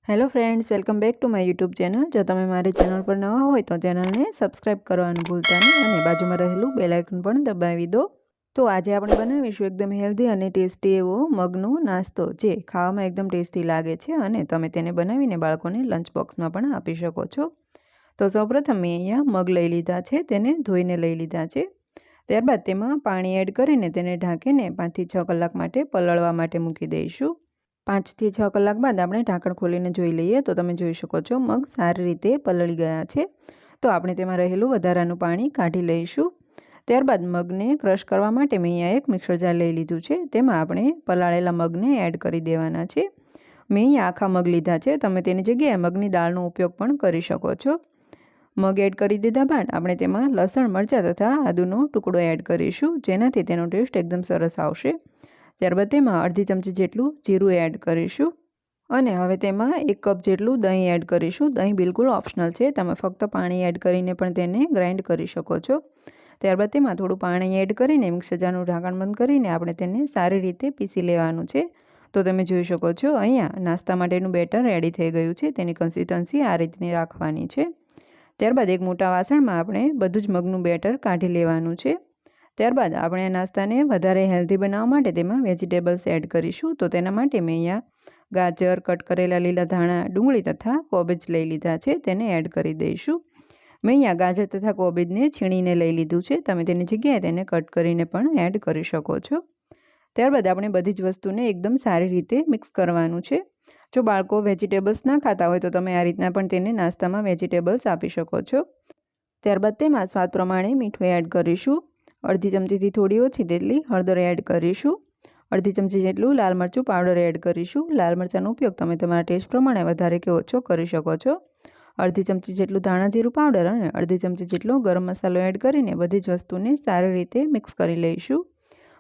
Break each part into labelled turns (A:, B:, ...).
A: Hello friends, welcome back to my YouTube channel. જો તમે મારી ચેનલ પર નવા હોય તો ચેનલને સબસ્ક્રાઈબ કરવાનું ભૂલતા નહીં અને બાજુમાં રહેલું બેલ આઇકન પણ દબાવી દો। તો આજે આપણે બનાવીશું એકદમ હેલ્ધી અને ટેસ્ટી એવો મગનો નાસ્તો, જે ખાવામાં એકદમ ટેસ્ટી લાગે છે અને તમે તેને બનાવીને બાળકોને લંચ બોક્સમાં પણ આપી શકો છો। તો સૌપ્રથમ મેં અહીંયા મગ લઈ લીધા છે, તેને ધોઈને લઈ લીધા છે। ત્યારબાદ તેમાં પાણી એડ કરીને તેને ઢાંકીને 5 થી 6 કલાક માટે પલળવા માટે મૂકી દઈશું। 5 થી 6 કલાક બાદ આપણે ઢાંકણ ખોલીને જોઈ લઈએ તો તમે જોઈ શકો છો મગ સારી રીતે પલળી ગયા છે। તો આપણે તેમાં રહેલું વધારાનું પાણી કાઢી લઈશું। ત્યારબાદ મગને ક્રશ કરવા માટે મેં અહીંયા એક મિક્સર જાર લઈ લીધું છે, તેમાં આપણે પલાળેલા મગને એડ કરી દેવાના છે। મેં અહીંયા આખા મગ લીધા છે, તમે તેની જગ્યાએ મગની દાળનો ઉપયોગ પણ કરી શકો છો। મગ એડ કરી દીધા બાદ આપણે તેમાં લસણ, મરચાં તથા આદુનો ટુકડો એડ કરીશું, જેનાથી તેનો ટેસ્ટ એકદમ સરસ આવશે। ત્યારબાદ તેમાં અડધી ચમચી જેટલું જીરું એડ કરીશું અને હવે તેમાં 1 કપ જેટલું દહીં એડ કરીશું। દહીં બિલકુલ ઓપ્શનલ છે, તમે ફક્ત પાણી એડ કરીને પણ તેને ગ્રાઇન્ડ કરી શકો છો। ત્યારબાદ તેમાં થોડું પાણી એડ કરીને મિક્સર જારનું ઢાંકણ બંધ કરીને આપણે તેને સારી રીતે પીસી લેવાનું છે। તો તમે જોઈ શકો છો અહીંયા નાસ્તા માટેનું બેટર રેડી થઈ ગયું છે, તેની કન્સિસ્ટન્સી આ રીતની રાખવાની છે। ત્યારબાદ એક મોટા વાસણમાં આપણે બધું જ મગનું બેટર કાઢી લેવાનું છે। ત્યારબાદ આપણે આ નાસ્તાને વધારે હેલ્ધી બનાવવા માટે તેમાં વેજીટેબલ્સ એડ કરીશું। તો તેના માટે મેં અહીંયા ગાજર, કટ કરેલા લીલા ધાણા, ડુંગળી તથા કોબીજ લઈ લીધા છે, તેને એડ કરી દઈશું। મેં અહીંયા ગાજર તથા કોબીજને છીણીને લઈ લીધું છે, તમે તેની જગ્યાએ તેને કટ કરીને પણ એડ કરી શકો છો। ત્યારબાદ આપણે બધી જ વસ્તુને એકદમ સારી રીતે મિક્સ કરવાનું છે। જો બાળકો વેજીટેબલ્સ ના ખાતા હોય તો તમે આ રીતના પણ તેને નાસ્તામાં વેજીટેબલ્સ આપી શકો છો। ત્યારબાદ તેમાં સ્વાદ પ્રમાણે મીઠું એડ કરીશું। અડધી ચમચીથી થોડી ઓછી તેટલી હળદર એડ કરીશું। અડધી ચમચી જેટલું લાલ મરચું પાવડર એડ કરીશું। લાલ મરચાંનો ઉપયોગ તમે તમારા ટેસ્ટ પ્રમાણે વધારે કે ઓછો કરી શકો છો। અડધી ચમચી જેટલું ધાણા જીરું પાવડર અને અડધી ચમચી જેટલો ગરમ મસાલો એડ કરીને બધી જ વસ્તુને સારી રીતે મિક્સ કરી લઈશું।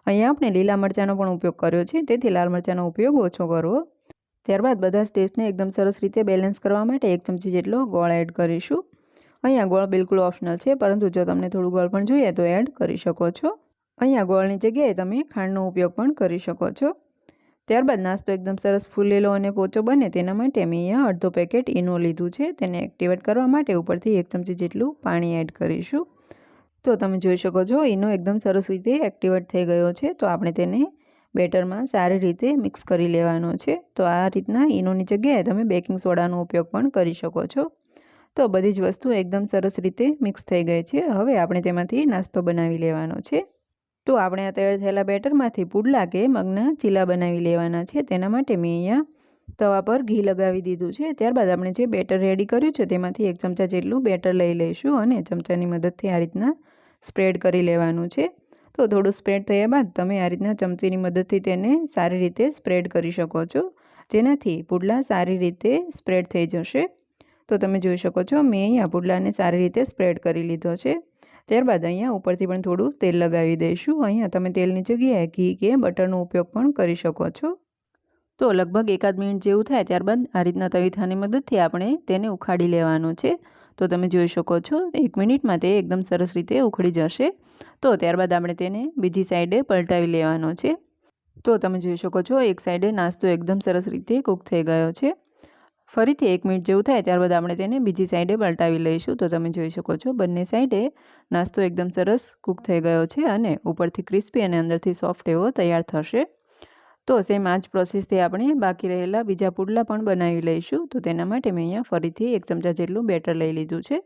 A: અહીંયા આપણે લીલા મરચાંનો પણ ઉપયોગ કર્યો છે, તેથી લાલ મરચાંનો ઉપયોગ ઓછો કરવો। ત્યારબાદ બધા જ ટેસ્ટને એકદમ સરસ રીતે બેલેન્સ કરવા માટે 1 ચમચી જેટલો ગોળ એડ કરીશું। અહીંયા ગોળ બિલકુલ ઓપ્શનલ છે, પરંતુ જો તમને થોડું ગોળ પણ જોઈએ તો એડ કરી શકો છો। અહીંયા ગોળની જગ્યાએ તમે ખાંડનો ઉપયોગ પણ કરી શકો છો। ત્યારબાદ નાસ્તો એકદમ સરસ ફૂલેલો અને પોચો બને તેના માટે મેં અહીંયા અડધો પેકેટ ઈનો લીધું છે, તેને એક્ટિવેટ કરવા માટે ઉપરથી 1 ચમચી જેટલું પાણી એડ કરીશું। તો તમે જોઈ શકો છો ઈનો એકદમ સરસ રીતે એક્ટિવેટ થઈ ગયો છે, તો આપણે તેને બેટરમાં સારી રીતે મિક્સ કરી લેવાનો છે। તો આ રીતના ઈનોની જગ્યાએ તમે બેકિંગ સોડાનો ઉપયોગ પણ કરી શકો છો। તો બધી જ વસ્તુ એકદમ સરસ રીતે મિક્સ થઈ ગઈ છે, હવે આપણે તેમાંથી નાસ્તો બનાવી લેવાનો છે। તો આપણે આ તૈયાર થયેલા બેટરમાંથી પુડલા કે મગના ચીલા બનાવી લેવાના છે। તેના માટે મેં અહીંયા તવા પર ઘી લગાવી દીધું છે। ત્યારબાદ આપણે જે બેટર રેડી કર્યું છે તેમાંથી 1 ચમચા જેટલું બેટર લઈ લઈશું અને ચમચાની મદદથી આ રીતના સ્પ્રેડ કરી લેવાનું છે। તો થોડું સ્પ્રેડ થયા બાદ તમે આ રીતના ચમચીની મદદથી તેને સારી રીતે સ્પ્રેડ કરી શકો છો, જેનાથી પુડલા સારી રીતે સ્પ્રેડ થઈ જશે। તો તમે જોઈ શકો છો મેં અહીંયા પુડલાને સારી રીતે સ્પ્રેડ કરી લીધો છે। ત્યારબાદ અહીંયા ઉપરથી પણ થોડું તેલ લગાવી દઈશું। અહીંયા તમે તેલની જગ્યાએ ઘી કે બટરનો ઉપયોગ પણ કરી શકો છો। તો લગભગ 1 મિનિટ જેવું થાય ત્યારબાદ આ રીતના તવીથાની મદદથી આપણે તેને ઉખાડી લેવાનું છે। તો તમે જોઈ શકો છો 1 મિનિટમાં તે એકદમ સરસ રીતે ઉખડી જશે। તો ત્યારબાદ આપણે તેને બીજી સાઈડે પલટાવી લેવાનો છે। તો તમે જોઈ શકો છો એક સાઈડે નાસ્તો એકદમ સરસ રીતે કૂક થઈ ગયો છે। ફરીથી 1 મિનિટ જેવું થાય ત્યારબાદ આપણે તેને બીજી સાઈડે પલટાવી લઈશું। તો તમે જોઈ શકો છો બંને સાઈડે નાસ્તો એકદમ સરસ કૂક થઈ ગયો છે અને ઉપરથી ક્રિસ્પી અને અંદરથી સોફ્ટ એવો તૈયાર થશે। તો સેમ આ જ પ્રોસેસથી આપણે બાકી રહેલા બીજા પુડલા પણ બનાવી લઈશું। તો તેના માટે મેં અહીંયા ફરીથી 1 ચમચા જેટલું બેટર લઈ લીધું છે,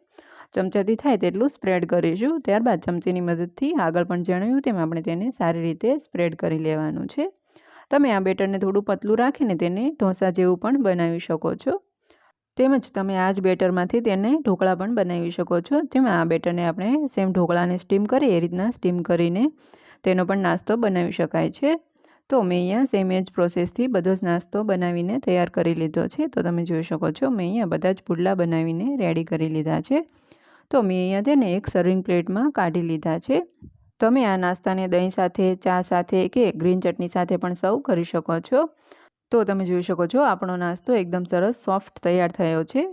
A: ચમચાથી થાય તેટલું સ્પ્રેડ કરીશું। ત્યારબાદ ચમચીની મદદથી આગળ પણ જણાવ્યું તેમ આપણે તેને સારી રીતે સ્પ્રેડ કરી લેવાનું છે। તમે આ બેટરને થોડું પતલું રાખીને તેને ઢોસા જેવું પણ બનાવી શકો છો, તેમજ તમે આ જ બેટરમાંથી તેને ઢોકળા પણ બનાવી શકો છો, જેમાં આ બેટરને આપણે સેમ ઢોકળાને સ્ટીમ કરીએ એ રીતના સ્ટીમ કરીને તેનો પણ નાસ્તો બનાવી શકાય છે। તો મેં અહીંયા સેમ એ જ પ્રોસેસથી બધો જ નાસ્તો બનાવીને તૈયાર કરી લીધો છે। તો તમે જોઈ શકો છો મેં અહીંયા બધા જ પુડલા બનાવીને રેડી કરી લીધા છે। તો મેં અહીંયા તેને એક સર્વિંગ પ્લેટમાં કાઢી લીધા છે। તમે આ નાસ્તાને દહીં સાથે, ચા સાથે કે ગ્રીન ચટણી સાથે પણ સર્વ કરી શકો છો। તો તમે જોઈ શકો છો આપણો નાસ્તો એકદમ સરસ સોફ્ટ તૈયાર થયો છે।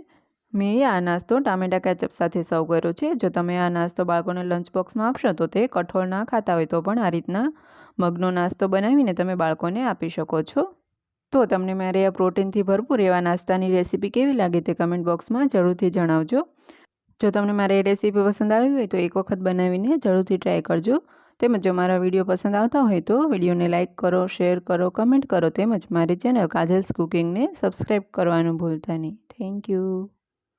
A: મેં આ નાસ્તો ટામેટા કેચઅપ સાથે સર્વ કર્યો છે। જો તમે આ નાસ્તો બાળકોને લંચ બોક્સમાં આપશો તો તે કઠોળ ના ખાતા હોય તો પણ આ રીતના મગનો નાસ્તો બનાવીને તમે બાળકોને આપી શકો છો। તો તમને મારે આ પ્રોટીનથી ભરપૂર એવા નાસ્તાની રેસીપી કેવી લાગે તે કમેન્ટ બોક્સમાં જરૂરથી જણાવજો. જો તમને મારી એ રેસીપી પસંદ આવી હોય તો એક વખત બનાવીને જરૂરથી ટ્રાય કરજો. તેમજ જો મારા વિડીયો પસંદ આવતા હોય તો વિડીયોને લાઇક કરો, શેર કરો, કમેન્ટ કરો તેમજ મારી ચેનલ કાજલ્સ કુકિંગને સબસ્ક્રાઈબ કરવાનું ભૂલતા નહીં. Thank you.